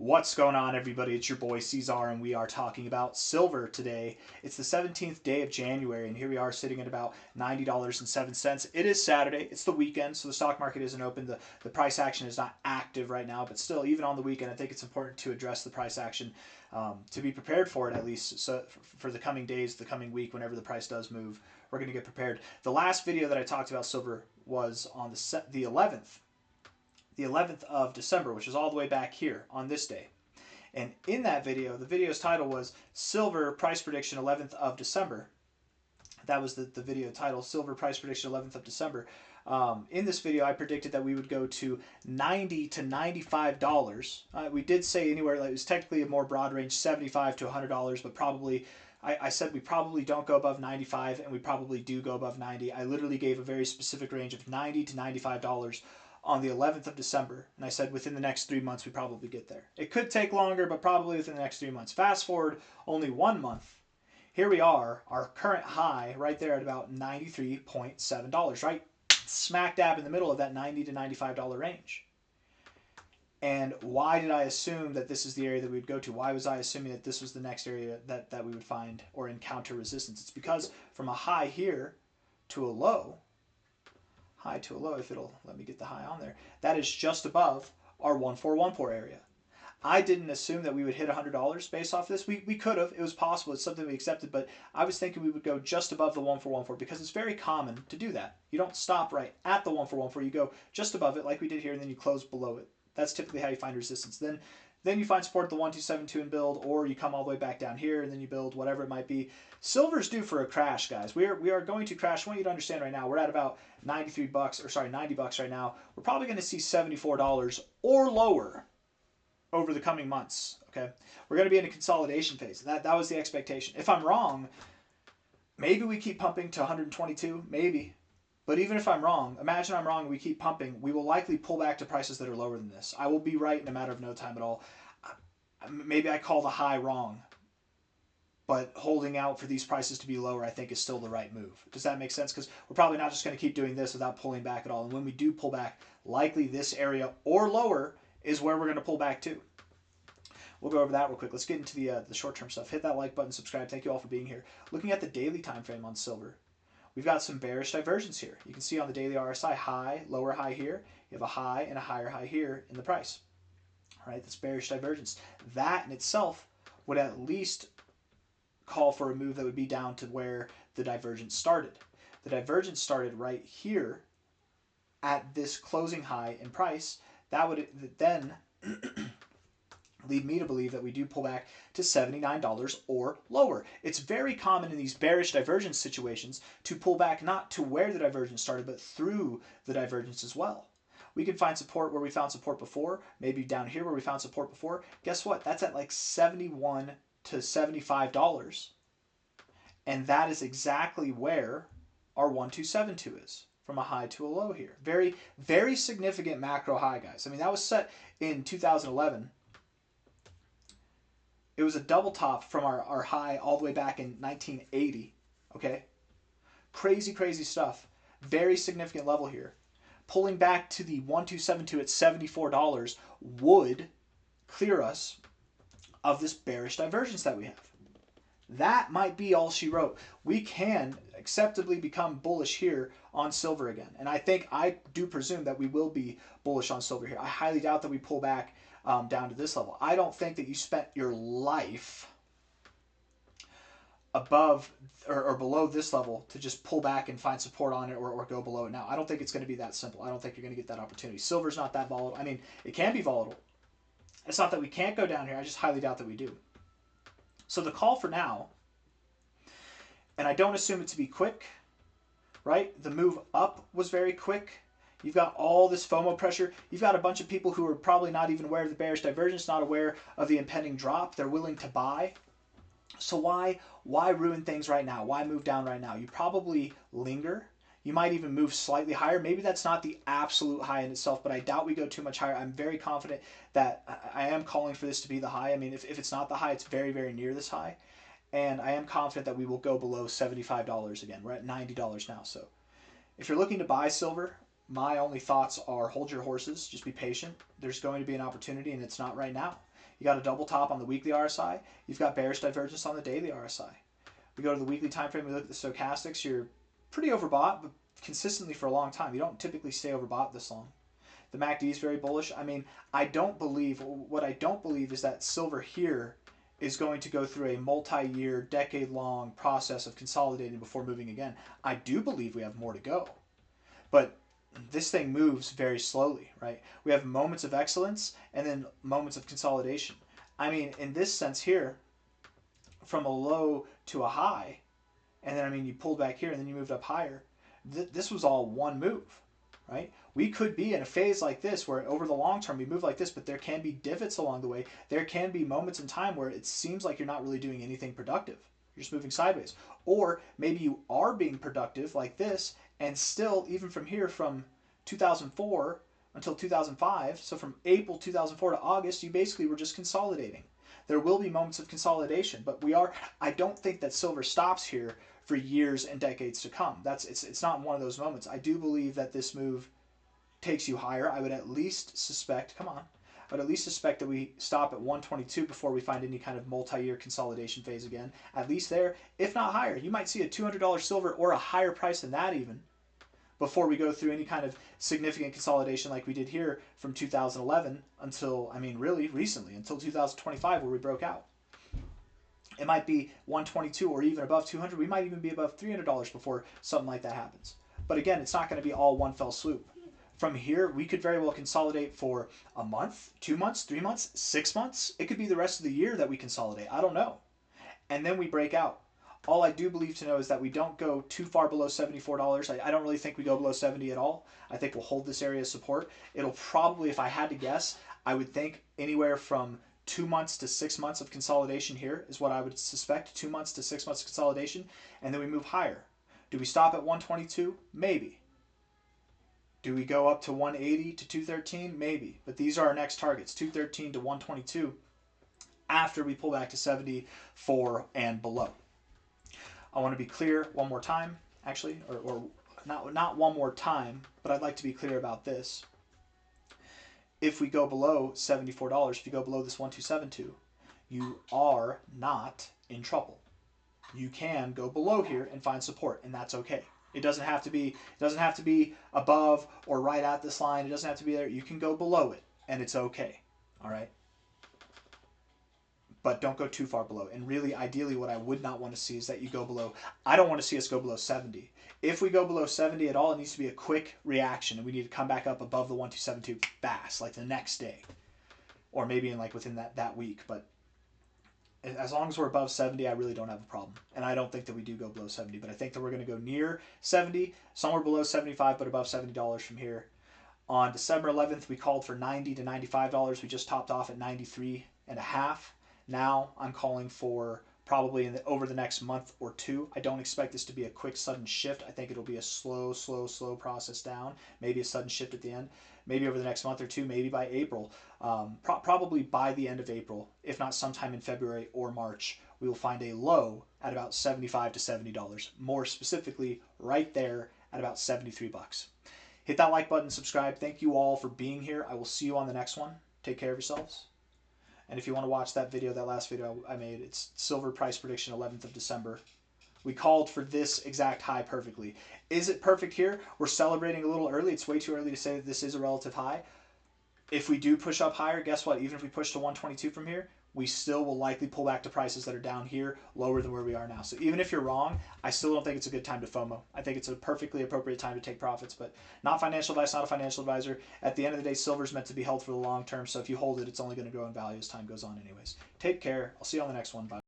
What's going on, everybody? It's your boy C-Zar, and we are talking about silver today. It's the 17th day of January, and here we are sitting at about $90.07. It is Saturday. It's the weekend, so the stock market isn't open. The price action is not active right now, but still, even on the weekend, I think it's important to address the price action to be prepared for it, at least so for the coming days, the coming week, whenever the price does move. We're going to get prepared. The last video that I talked about silver was on the 11th of December, which is all the way back here on this day. And in that video, the video's title was Silver Price Prediction 11th of December. That was the video title, Silver Price Prediction 11th of December. In this video, I predicted that we would go to $90 to $95. We did say anywhere, like it was technically a more broad range, $75 to $100, but probably, I said we probably don't go above 95, and we probably do go above 90. I literally gave a very specific range of $90 to $95 on the 11th of December, and I said within the next 3 months we probably get there. It could take longer, but probably within the next 3 months. Fast forward only 1 month. Here we are, our current high right there at about $93.7, right smack dab in the middle of that $90 to $95 range. And why did I assume that this is the area that we would go to? Why was I assuming that this was the next area that we would find or encounter resistance? It's because from a high here to a low, if it'll let me get the high on there, that is just above our 1414 area. I didn't assume that we would hit $100 based off this. We could have. It was possible. It's something we accepted, but I was thinking we would go just above the 1414 because it's very common to do that. You don't stop right at the 1414. You go just above it like we did here, and then you close below it. That's typically how you find resistance. Then you find support at the 1272 and build, or you come all the way back down here and then you build, whatever it might be. Silver's due for a crash, guys. We are going to crash. I want you to understand right now, we're at about $90 right now. We're probably going to see $74 or lower over the coming months. Okay, we're going to be in a consolidation phase. That was the expectation. If I'm wrong, maybe we keep pumping to 122, maybe. But even if I'm wrong, imagine I'm wrong and we keep pumping, we will likely pull back to prices that are lower than this. I will be right in a matter of no time at all. Maybe I call the high wrong, but holding out for these prices to be lower I think is still the right move. Does that make sense? Because we're probably not just going to keep doing this without pulling back at all. And when we do pull back, likely this area or lower is where we're going to pull back to. We'll go over that real quick. Let's get into the short-term stuff. Hit that like button, subscribe. Thank you all for being here. Looking at the daily time frame on silver, we've got some bearish divergence here. You can see on the daily RSI, high, lower high here. You have a high and a higher high here in the price. All right, that's bearish divergence. That in itself would at least call for a move that would be down to where the divergence started. The divergence started right here at this closing high in price. That would then lead me to believe that we do pull back to $79 or lower. It's very common in these bearish divergence situations to pull back not to where the divergence started, but through the divergence as well. We can find support where we found support before, maybe down here where we found support before. Guess what? That's at like $71 to $75. And that is exactly where our 1272 is, from a high to a low here. Very, very significant macro high, guys. I mean, that was set in 2011. It was a double top from our high all the way back in 1980, okay? Crazy, crazy stuff. Very significant level here. Pulling back to the 1272 at $74 would clear us of this bearish divergence that we have. That might be all she wrote. We can acceptably become bullish here on silver again. And I do presume that we will be bullish on silver here. I highly doubt that we pull back down to this level. I don't think that you spent your life above or below this level to just pull back and find support on it or go below it now. I don't think it's going to be that simple. I don't think you're going to get that opportunity. Silver's not that volatile. I mean, it can be volatile. It's not that we can't go down here. I just highly doubt that we do. So the call for now, and I don't assume it to be quick, right? The move up was very quick. You've got all this FOMO pressure. You've got a bunch of people who are probably not even aware of the bearish divergence, not aware of the impending drop. They're willing to buy. So why ruin things right now? Why move down right now? You probably linger. You might even move slightly higher. Maybe that's not the absolute high in itself, but I doubt we go too much higher. I'm very confident that I am calling for this to be the high. I mean, if it's not the high, it's very, very near this high. And I am confident that we will go below $75 again. We're at $90 now. So if you're looking to buy silver, my only thoughts are hold your horses. Just be patient. There's going to be an opportunity, and it's not right now. You got a double top on the weekly RSI. You've got bearish divergence on the daily RSI. We go to the weekly time frame. We look at the stochastics. You're pretty overbought, but consistently for a long time. You don't typically stay overbought this long. The MACD is very bullish. I mean, what I don't believe is that silver here is going to go through a multi-year, decade-long process of consolidating before moving again. I do believe we have more to go. But this thing moves very slowly, right? We have moments of excellence and then moments of consolidation. I mean, in this sense here, from a low to a high, and then, I mean, you pulled back here and then you moved up higher. This was all one move, right? We could be in a phase like this where over the long term we move like this, but there can be divots along the way. There can be moments in time where it seems like you're not really doing anything productive. You're just moving sideways. Or maybe you are being productive like this, and still, even from here, from 2004 until 2005, so from April 2004 to August, you basically were just consolidating. There will be moments of consolidation, but I don't think that silver stops here for years and decades to come. It's not one of those moments. I do believe that this move takes you higher. I would at least suspect, that we stop at 122 before we find any kind of multi-year consolidation phase again. At least there, if not higher. You might see a $200 silver or a higher price than that even before we go through any kind of significant consolidation like we did here from 2011 until, I mean, really recently, until 2025 where we broke out. It might be 122 or even above 200. We might even be above $300 before something like that happens. But again, it's not going to be all one fell swoop. From here, we could very well consolidate for a month, 2 months, 3 months, 6 months. It could be the rest of the year that we consolidate. I don't know. And then we break out. All I do believe to know is that we don't go too far below $74. I don't really think we go below 70 at all. I think we'll hold this area of support. It'll probably, if I had to guess, I would think anywhere from 2 months to 6 months of consolidation here is what I would suspect. 2 months to 6 months of consolidation, and then we move higher. Do we stop at 122? Maybe. Do we go up to 180 to 213? Maybe. But these are our next targets, 213 to 122, after we pull back to 74 and below. I want to be clear one more time, actually, or not one more time, but I'd like to be clear about this. If we go below $74, if you go below this 1272, you are not in trouble. You can go below here and find support, and that's okay. It doesn't have to be above or right at this line. It doesn't have to be there. You can go below it, and it's okay. All right? But don't go too far below. And really, ideally, what I would not want to see is that you go below. I don't want to see us go below 70. If we go below 70 at all, it needs to be a quick reaction, and we need to come back up above the 1272 fast, like the next day, or maybe in like within that week. But as long as we're above 70, I really don't have a problem. And I don't think that we do go below 70, but I think that we're going to go near 70, somewhere below 75, but above $70 from here. On December 11th, we called for $90 to $95. We just topped off at 93.5. Now I'm calling for probably over the next month or two. I don't expect this to be a quick, sudden shift. I think it'll be a slow process down, maybe a sudden shift at the end. Maybe over the next month or two, maybe by April, probably by the end of April, if not sometime in February or March, we will find a low at about $75 to $70. More specifically, right there at about 73 bucks. Hit that like button, subscribe. Thank you all for being here. I will see you on the next one. Take care of yourselves. And if you want to watch that video, that last video I made, it's silver price prediction 11th of December. We called for this exact high perfectly. Is it perfect here? We're celebrating a little early. It's way too early to say that this is a relative high. If we do push up higher, guess what? Even if we push to 122 from here, we still will likely pull back to prices that are down here, lower than where we are now. So even if you're wrong, I still don't think it's a good time to FOMO. I think it's a perfectly appropriate time to take profits, but not financial advice, not a financial advisor. At the end of the day, silver's meant to be held for the long term, so if you hold it, it's only going to grow in value as time goes on anyways. Take care. I'll see you on the next one. Bye.